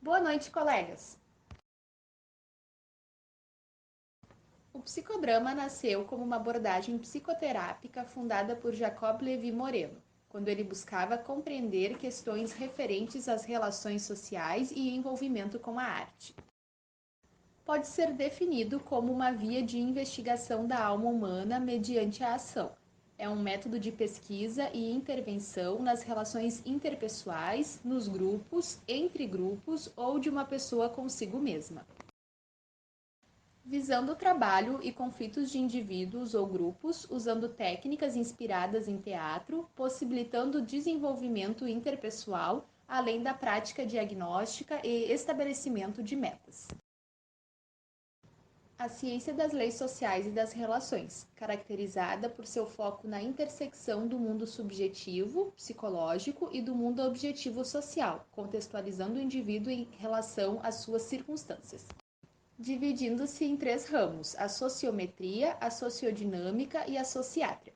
Boa noite, colegas! O psicodrama nasceu como uma abordagem psicoterápica fundada por Jacob Levi Moreno, quando ele buscava compreender questões referentes às relações sociais e envolvimento com a arte. Pode ser definido como uma via de investigação da alma humana mediante a ação. É um método de pesquisa e intervenção nas relações interpessoais, nos grupos, entre grupos ou de uma pessoa consigo mesma. Visando o trabalho e conflitos de indivíduos ou grupos, usando técnicas inspiradas em teatro, possibilitando o desenvolvimento interpessoal, além da prática diagnóstica e estabelecimento de metas. A ciência das leis sociais e das relações, caracterizada por seu foco na intersecção do mundo subjetivo, psicológico e do mundo objetivo social, contextualizando o indivíduo em relação às suas circunstâncias. Dividindo-se em três ramos: a sociometria, a sociodinâmica e a sociátria,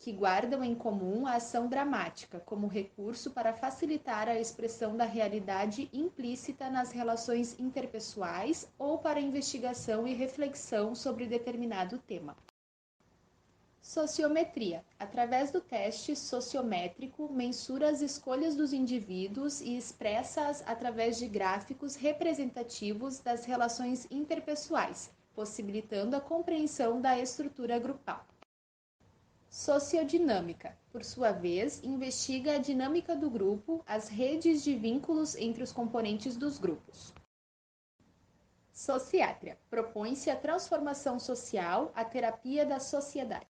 que guardam em comum a ação dramática como recurso para facilitar a expressão da realidade implícita nas relações interpessoais ou para investigação e reflexão sobre determinado tema. Sociometria. Através do teste sociométrico, mensura as escolhas dos indivíduos e expressa-as através de gráficos representativos das relações interpessoais, possibilitando a compreensão da estrutura grupal. Sociodinâmica. Por sua vez, investiga a dinâmica do grupo, as redes de vínculos entre os componentes dos grupos. Sociátria. Propõe-se a transformação social, a terapia da sociedade.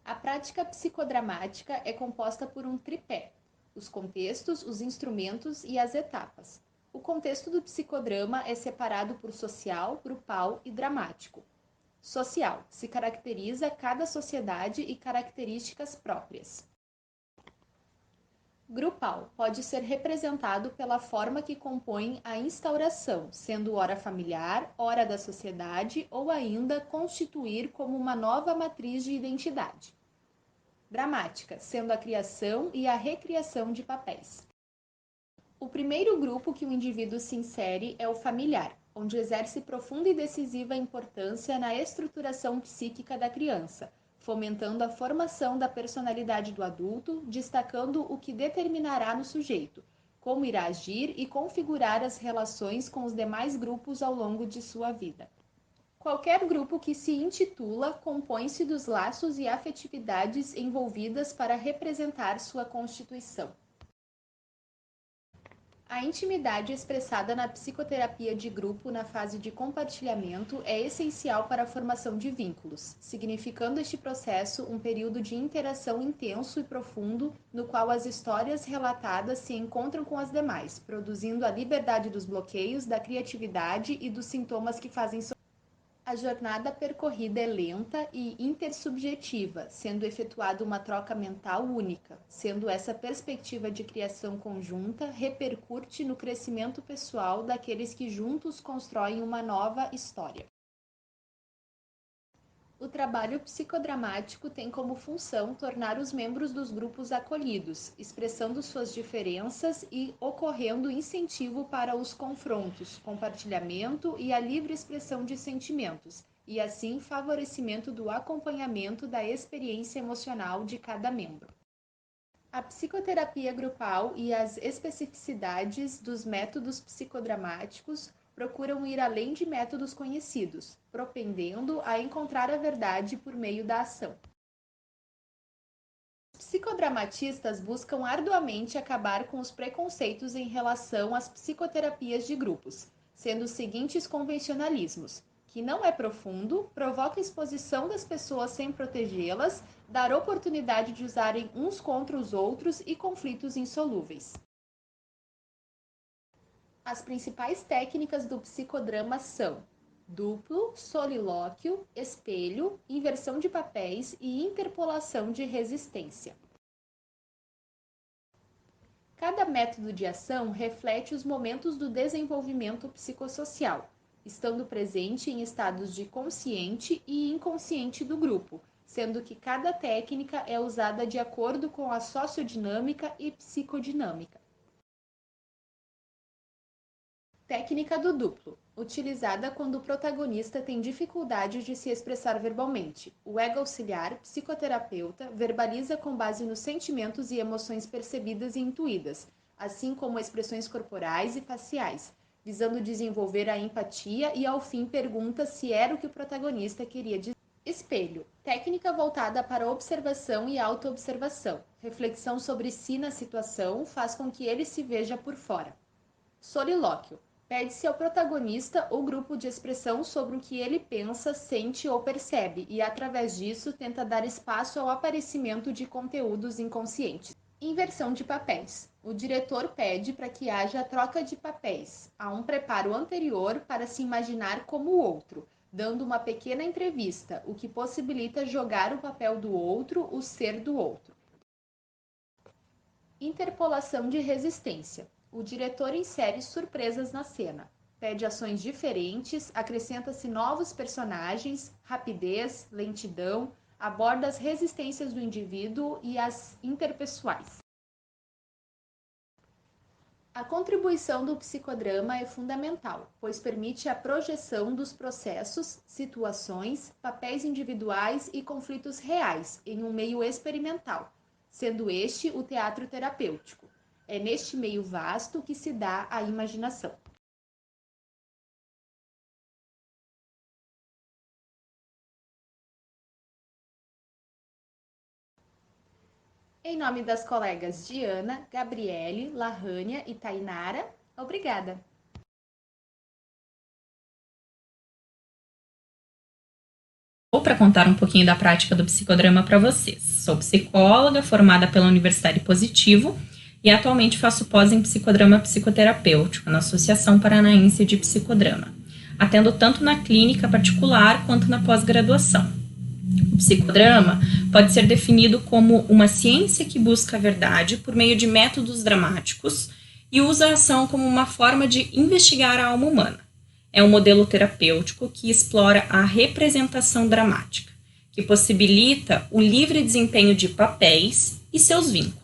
A prática psicodramática é composta por um tripé: os contextos, os instrumentos e as etapas. O contexto do psicodrama é separado por social, grupal e dramático. Social: se caracteriza cada sociedade e características próprias. Grupal: pode ser representado pela forma que compõe a instauração, sendo ora familiar, ora da sociedade ou ainda constituir como uma nova matriz de identidade. Dramática, sendo a criação e a recriação de papéis. O primeiro grupo que o indivíduo se insere é o familiar, onde exerce profunda e decisiva importância na estruturação psíquica da criança, fomentando a formação da personalidade do adulto, destacando o que determinará no sujeito, como irá agir e configurar as relações com os demais grupos ao longo de sua vida. Qualquer grupo que se intitula compõe-se dos laços e afetividades envolvidas para representar sua constituição. A intimidade expressada na psicoterapia de grupo na fase de compartilhamento é essencial para a formação de vínculos, significando este processo um período de interação intenso e profundo, no qual as histórias relatadas se encontram com as demais, produzindo a liberdade dos bloqueios, da criatividade e dos sintomas que fazem a jornada percorrida é lenta e intersubjetiva, sendo efetuada uma troca mental única, sendo essa perspectiva de criação conjunta repercute no crescimento pessoal daqueles que juntos constroem uma nova história. O trabalho psicodramático tem como função tornar os membros dos grupos acolhidos, expressando suas diferenças e ocorrendo incentivo para os confrontos, compartilhamento e a livre expressão de sentimentos, e assim favorecimento do acompanhamento da experiência emocional de cada membro. A psicoterapia grupal e as especificidades dos métodos psicodramáticos procuram ir além de métodos conhecidos, propendendo a encontrar a verdade por meio da ação. Os psicodramatistas buscam arduamente acabar com os preconceitos em relação às psicoterapias de grupos, sendo os seguintes convencionalismos: que não é profundo, provoca exposição das pessoas sem protegê-las, dar oportunidade de usarem uns contra os outros e conflitos insolúveis. As principais técnicas do psicodrama são duplo, solilóquio, espelho, inversão de papéis e interpolação de resistência. Cada método de ação reflete os momentos do desenvolvimento psicossocial, estando presente em estados de consciente e inconsciente do grupo, sendo que cada técnica é usada de acordo com a sociodinâmica e psicodinâmica. Técnica do duplo, utilizada quando o protagonista tem dificuldade de se expressar verbalmente. O ego auxiliar, psicoterapeuta, verbaliza com base nos sentimentos e emoções percebidas e intuídas, assim como expressões corporais e faciais, visando desenvolver a empatia e, ao fim, pergunta se era o que o protagonista queria dizer. Espelho, técnica voltada para observação e autoobservação. Reflexão sobre si na situação faz com que ele se veja por fora. Solilóquio, pede-se ao protagonista ou grupo de expressão sobre o que ele pensa, sente ou percebe e, através disso, tenta dar espaço ao aparecimento de conteúdos inconscientes. Inversão de papéis. O diretor pede para que haja troca de papéis. Há um preparo anterior para se imaginar como o outro, dando uma pequena entrevista, o que possibilita jogar o papel do outro, o ser do outro. Interpolação de resistência. O diretor insere surpresas na cena, pede ações diferentes, acrescenta-se novos personagens, rapidez, lentidão, aborda as resistências do indivíduo e as interpessoais. A contribuição do psicodrama é fundamental, pois permite a projeção dos processos, situações, papéis individuais e conflitos reais em um meio experimental, sendo este o teatro terapêutico. É neste meio vasto que se dá a imaginação. Em nome das colegas Diana, Gabriele, Lahânia e Tainara, obrigada! Vou para contar um pouquinho da prática do psicodrama para vocês. Sou psicóloga formada pela Universidade Positivo e atualmente faço pós em psicodrama psicoterapêutico na Associação Paranaense de Psicodrama, atendo tanto na clínica particular quanto na pós-graduação. O psicodrama pode ser definido como uma ciência que busca a verdade por meio de métodos dramáticos e usa a ação como uma forma de investigar a alma humana. É um modelo terapêutico que explora a representação dramática, que possibilita o livre desempenho de papéis e seus vínculos.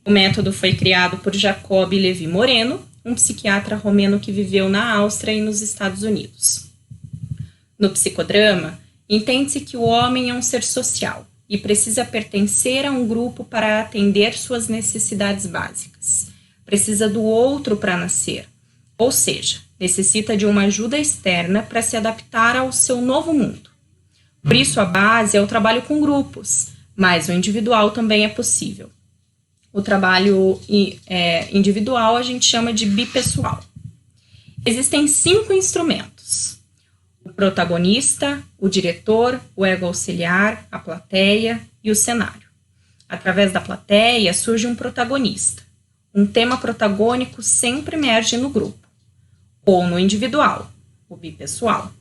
O método foi criado por Jacob Levi Moreno, um psiquiatra romeno que viveu na Áustria e nos Estados Unidos. No psicodrama, entende-se que o homem é um ser social e precisa pertencer a um grupo para atender suas necessidades básicas. Precisa do outro para nascer, ou seja, necessita de uma ajuda externa para se adaptar ao seu novo mundo. Por isso, a base é o trabalho com grupos, mas o individual também é possível. O trabalho individual a gente chama de bipessoal. Existem 5 instrumentos: o protagonista, o diretor, o ego auxiliar, a plateia e o cenário. Através da plateia surge um protagonista. Um tema protagônico sempre emerge no grupo, ou no individual, o bipessoal.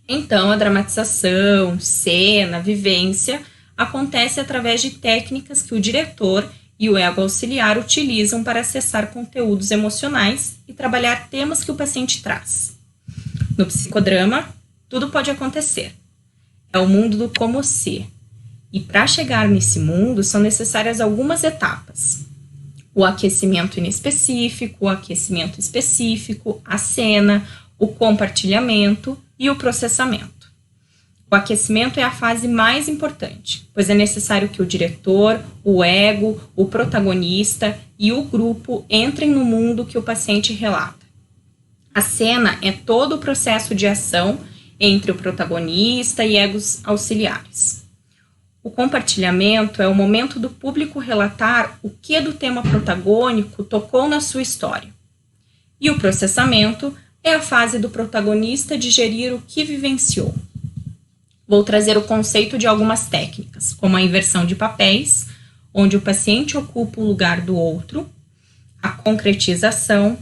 Então, a dramatização, cena, vivência acontece através de técnicas que o diretor e o ego auxiliar utilizam para acessar conteúdos emocionais e trabalhar temas que o paciente traz. No psicodrama, tudo pode acontecer. É o mundo do como ser. E para chegar nesse mundo são necessárias algumas etapas: o aquecimento inespecífico, o aquecimento específico, a cena, o compartilhamento e o processamento. O aquecimento é a fase mais importante, pois é necessário que o diretor, o ego, o protagonista e o grupo entrem no mundo que o paciente relata. A cena é todo o processo de ação entre o protagonista e egos auxiliares. O compartilhamento é o momento do público relatar o que do tema protagônico tocou na sua história. E o processamento é a fase do protagonista digerir o que vivenciou. Vou trazer o conceito de algumas técnicas, como a inversão de papéis, onde o paciente ocupa o lugar do outro, a concretização,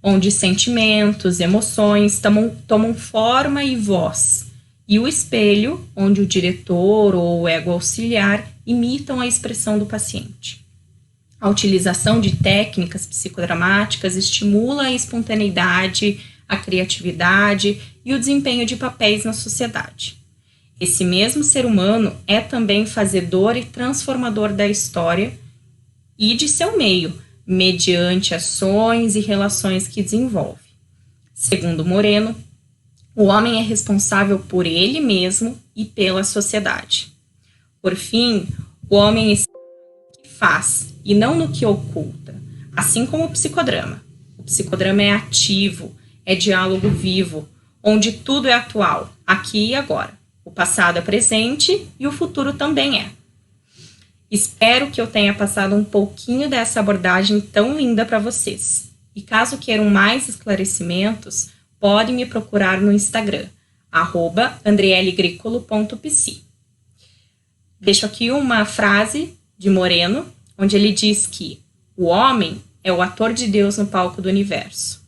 onde sentimentos, emoções tomam forma e voz, e o espelho, onde o diretor ou o ego auxiliar imitam a expressão do paciente. A utilização de técnicas psicodramáticas estimula a espontaneidade, a criatividade e o desempenho de papéis na sociedade. Esse mesmo ser humano é também fazedor e transformador da história e de seu meio, mediante ações e relações que desenvolve. Segundo Moreno, o homem é responsável por ele mesmo e pela sociedade. Por fim, o homem está no que faz e não no que oculta, assim como o psicodrama. O psicodrama é ativo, é diálogo vivo, onde tudo é atual, aqui e agora. O passado é presente e o futuro também é. Espero que eu tenha passado um pouquinho dessa abordagem tão linda para vocês. E caso queiram mais esclarecimentos, podem me procurar no Instagram, @andrielegricolo.psi. Deixo aqui uma frase de Moreno, onde ele diz que o homem é o ator de Deus no palco do universo.